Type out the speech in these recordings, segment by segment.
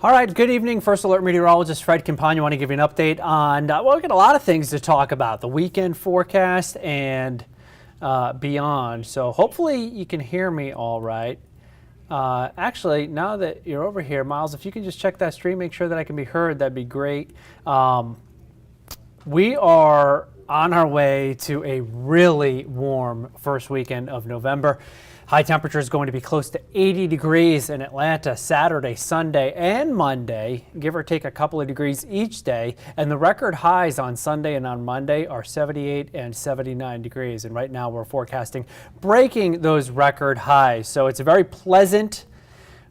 All right, good evening. First Alert meteorologist Fred Campagna. I want to give you an update on, well, we've got a lot of things to talk about, the weekend forecast and beyond. So hopefully you can hear me all right. Actually, now that you're over here, Miles, if you can just check that stream, make sure that I can be heard, that'd be great. We are on our way to a really warm first weekend of November. High temperature is going to be close to 80 degrees in Atlanta Saturday, Sunday, and Monday, give or take a couple of degrees each day. And the record highs on Sunday and on Monday are 78 and 79 degrees. And right now we're forecasting breaking those record highs. So it's a very pleasant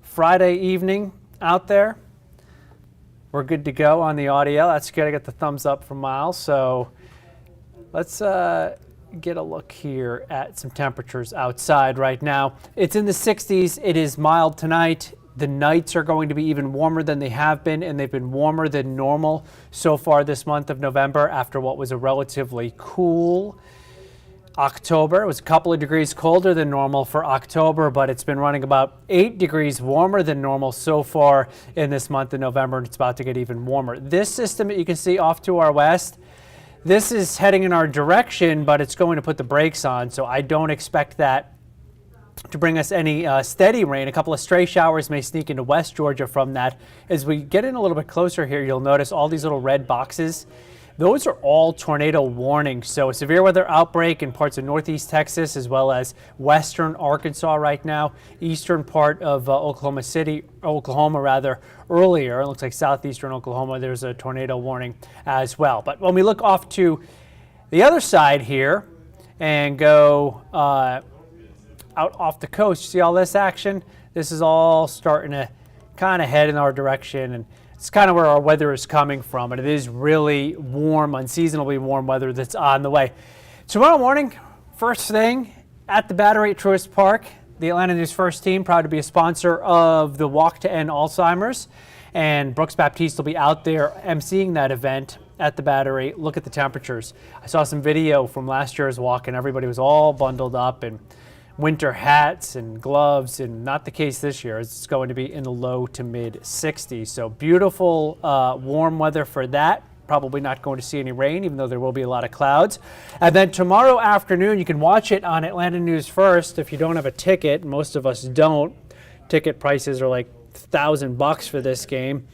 Friday evening out there. We're good to go on the audio. That's good. I got the thumbs up from Miles. So let's get a look here at some temperatures outside right now. It's in the 60s. It is mild tonight. The nights are going to be even warmer than they have been, and they've been warmer than normal so far this month of November after what was a relatively cool October. It was a couple of degrees colder than normal for October, but it's been running about 8 degrees warmer than normal so far in this month of November, and it's about to get even warmer. This system that you can see off to our west, this is heading in our direction, but it's going to put the brakes on, so I don't expect that to bring us any steady rain. A couple of stray showers may sneak into West Georgia from that. As we get in a little bit closer here, you'll notice all these little red boxes. Those are all tornado warnings. So a severe weather outbreak in parts of northeast Texas as well as western Arkansas right now, eastern part of Oklahoma rather, earlier. It looks like southeastern Oklahoma, there's a tornado warning as well. But when we look off to the other side here and go out off the coast, you see all this action? This is all starting to kind of head in our direction, and it's kind of where our weather is coming from, and it is really warm, unseasonably warm weather that's on the way. Tomorrow morning, first thing at the Battery at Truist Park, the Atlanta News First Team, proud to be a sponsor of the Walk to End Alzheimer's, and Brooks Baptiste will be out there emceeing that event at the Battery. Look at the temperatures. I saw some video from last year's walk, and everybody was all bundled up in winter hats and gloves, and not the case this year. It's going to be in the low to mid 60s. So beautiful warm weather for that. Probably not going to see any rain, even though there will be a lot of clouds. And then tomorrow afternoon, you can watch it on Atlanta News First if you don't have a ticket. Most of us don't. Ticket prices are like $1,000 for this game.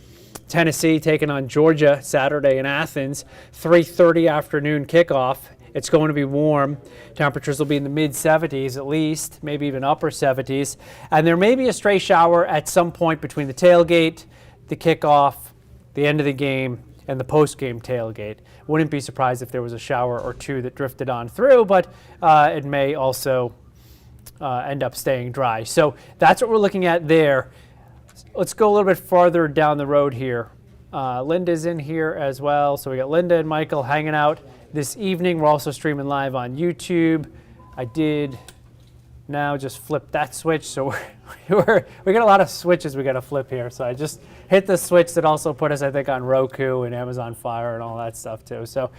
Tennessee taking on Georgia Saturday in Athens, 3:30 afternoon kickoff. It's going to be warm. Temperatures will be in the mid-70s at least, maybe even upper 70s. And there may be a stray shower at some point between the tailgate, the kickoff, the end of the game, and the post-game tailgate. Wouldn't be surprised if there was a shower or two that drifted on through, but it may also end up staying dry. So that's what we're looking at there. Let's go a little bit farther down the road here. Linda's in here as well. So we got Linda and Michael hanging out this evening. We're also streaming live on YouTube. I did now just flip that switch. So we got a lot of switches we got to flip here. So I just hit the switch that also put us, I think, on Roku and Amazon Fire and all that stuff too. So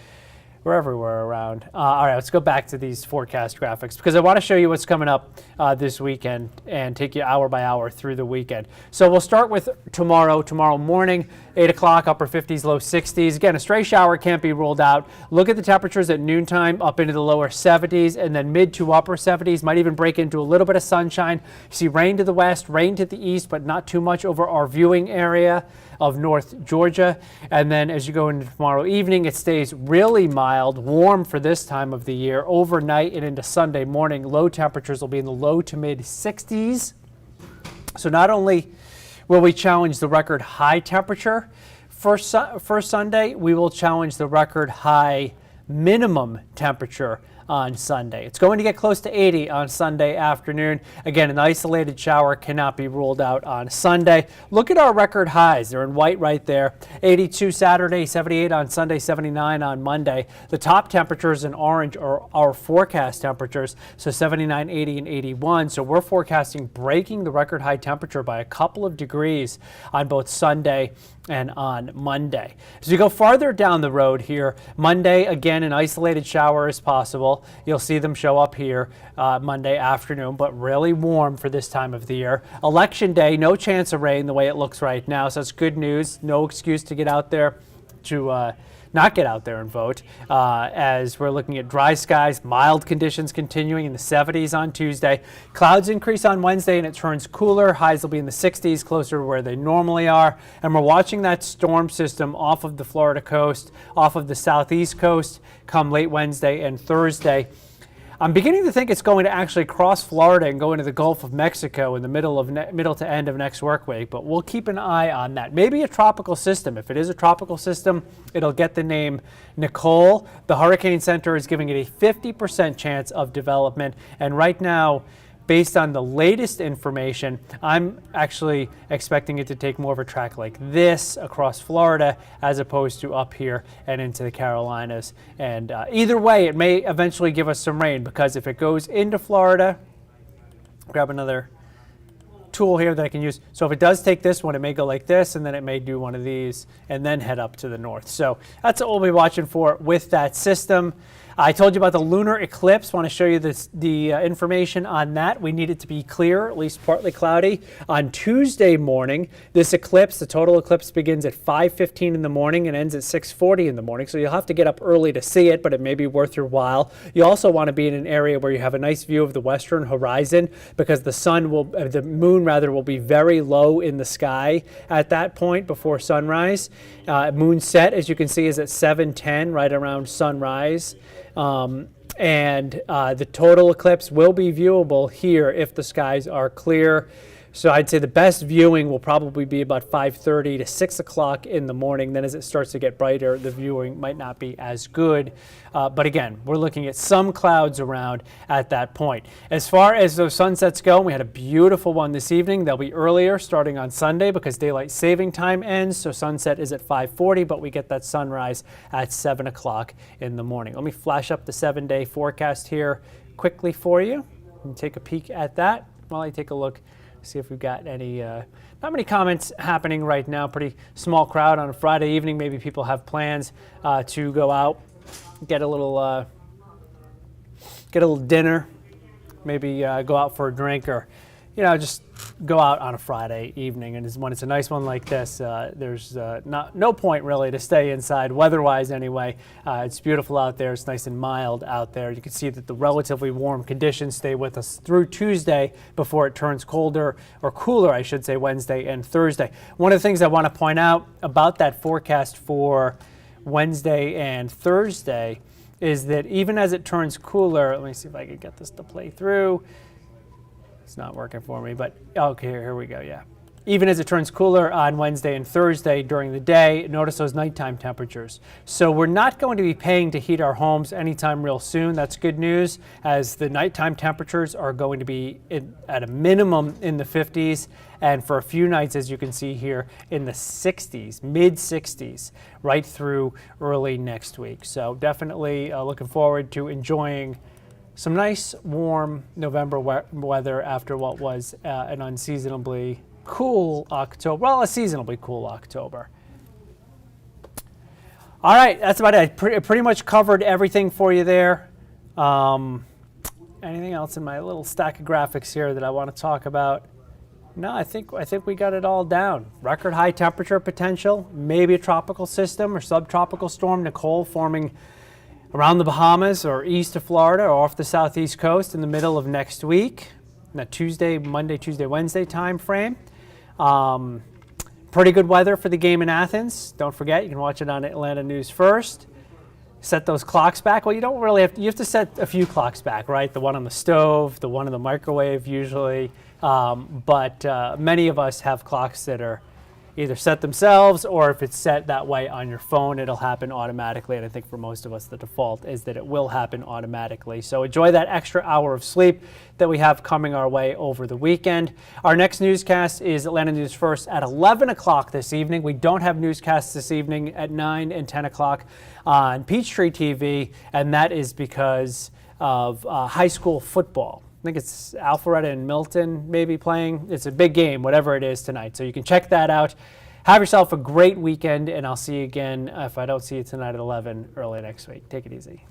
we're everywhere around. All right, let's go back to these forecast graphics because I want to show you what's coming up this weekend and take you hour by hour through the weekend. So we'll start with tomorrow morning, 8 o'clock, upper 50s, low 60s. Again, a stray shower can't be ruled out. Look at the temperatures at noontime up into the lower 70s and then mid to upper 70s. Might even break into a little bit of sunshine. You see rain to the west, rain to the east, but not too much over our viewing area of North Georgia. And then as you go into tomorrow evening, it stays really mild, warm for this time of the year. Overnight and into Sunday morning, low temperatures will be in the low to mid 60s. So not only will we challenge the record high temperature for Sunday, we will challenge the record high minimum temperature on Sunday. It's going to get close to 80 on Sunday afternoon. Again, an isolated shower cannot be ruled out on Sunday. Look at our record highs. They're in white right there. 82 Saturday, 78 on Sunday, 79 on Monday. The top temperatures in orange are our forecast temperatures, so 79, 80, and 81. So we're forecasting breaking the record high temperature by a couple of degrees on both Sunday and on Monday. As we go farther down the road here, Monday, again, an isolated shower is possible. usual. You'll see them show up here Monday afternoon, but really warm for this time of the year. Election day, no chance of rain the way it looks right now, so that's good news. No excuse to get out there to not get out there and vote, as we're looking at dry skies, mild conditions continuing in the 70s on Tuesday. Clouds increase on Wednesday and it turns cooler. Highs will be in the 60s, closer to where they normally are. And we're watching that storm system off of the Florida coast, off of the southeast coast, come late Wednesday and Thursday. I'm beginning to think it's going to actually cross Florida and go into the Gulf of Mexico in the middle to end of next work week, but we'll keep an eye on that. Maybe a tropical system. If it is a tropical system, it'll get the name Nicole. The Hurricane Center is giving it a 50% chance of development, and right now, based on the latest information, I'm actually expecting it to take more of a track like this across Florida as opposed to up here and into the Carolinas. And either way, it may eventually give us some rain, because if it goes into Florida, grab another tool here that I can use. So if it does take this one, it may go like this, and then it may do one of these and then head up to the north. So that's what we'll be watching for with that system. I told you about the lunar eclipse. Want to show you the information on that. We need it to be clear, at least partly cloudy. On Tuesday morning, this eclipse, the total eclipse, begins at 5:15 in the morning and ends at 6:40 in the morning. So you'll have to get up early to see it, but it may be worth your while. You also want to be in an area where you have a nice view of the western horizon, because the moon will be very low in the sky at that point before sunrise. Moon set, as you can see, is at 7:10, right around sunrise. And the total eclipse will be viewable here if the skies are clear. So I'd say the best viewing will probably be about 5:30 to 6 o'clock in the morning. Then as it starts to get brighter, the viewing might not be as good. But again, we're looking at some clouds around at that point. As far as those sunsets go, we had a beautiful one this evening. They'll be earlier starting on Sunday because daylight saving time ends. So sunset is at 5:40, but we get that sunrise at 7 o'clock in the morning. Let me flash up the 7-day forecast here quickly for you and take a peek at that while I take a look. See if we've got any, not many comments happening right now. Pretty small crowd on a Friday evening. Maybe people have plans to go out, get a little dinner, maybe go out for a drink, or just go out on a Friday evening. And when it's a nice one like this, there's no point really to stay inside, weather-wise anyway. It's beautiful out there. It's nice and mild out there. You can see that the relatively warm conditions stay with us through Tuesday before it turns colder, or cooler, I should say, Wednesday and Thursday. One of the things I want to point out about that forecast for Wednesday and Thursday is that even as it turns cooler, let me see if I can get this to play through. It's not working for me, but okay, here we go, yeah. Even as it turns cooler on Wednesday and Thursday during the day, notice those nighttime temperatures. So we're not going to be paying to heat our homes anytime real soon. That's good news, as the nighttime temperatures are going to be at a minimum in the 50s, and for a few nights, as you can see here, in the 60s, mid-60s, right through early next week. So definitely looking forward to enjoying some nice, warm November weather after what was an unseasonably cool October. Well, a seasonably cool October. All right, that's about it. Pretty much covered everything for you there. Anything else in my little stack of graphics here that I want to talk about? No, I think we got it all down. Record high temperature potential, maybe a tropical system or subtropical storm Nicole forming around the Bahamas or east of Florida or off the southeast coast in the middle of next week, in that Monday, Tuesday, Wednesday time frame. Pretty good weather for the game in Athens. Don't forget, you can watch it on Atlanta News First. Set those clocks back. Well, you don't really have to. You have to set a few clocks back, right? The one on the stove, the one in the microwave usually. But many of us have clocks that are either set themselves, or if it's set that way on your phone, it'll happen automatically. And I think for most of us, the default is that it will happen automatically. So enjoy that extra hour of sleep that we have coming our way over the weekend. Our next newscast is Atlanta News First at 11 o'clock this evening. We don't have newscasts this evening at 9 and 10 o'clock on Peachtree TV, and that is because of high school football. I think it's Alpharetta and Milton maybe playing. It's a big game, whatever it is tonight. So you can check that out. Have yourself a great weekend, and I'll see you again if I don't see you tonight at 11 early next week. Take it easy.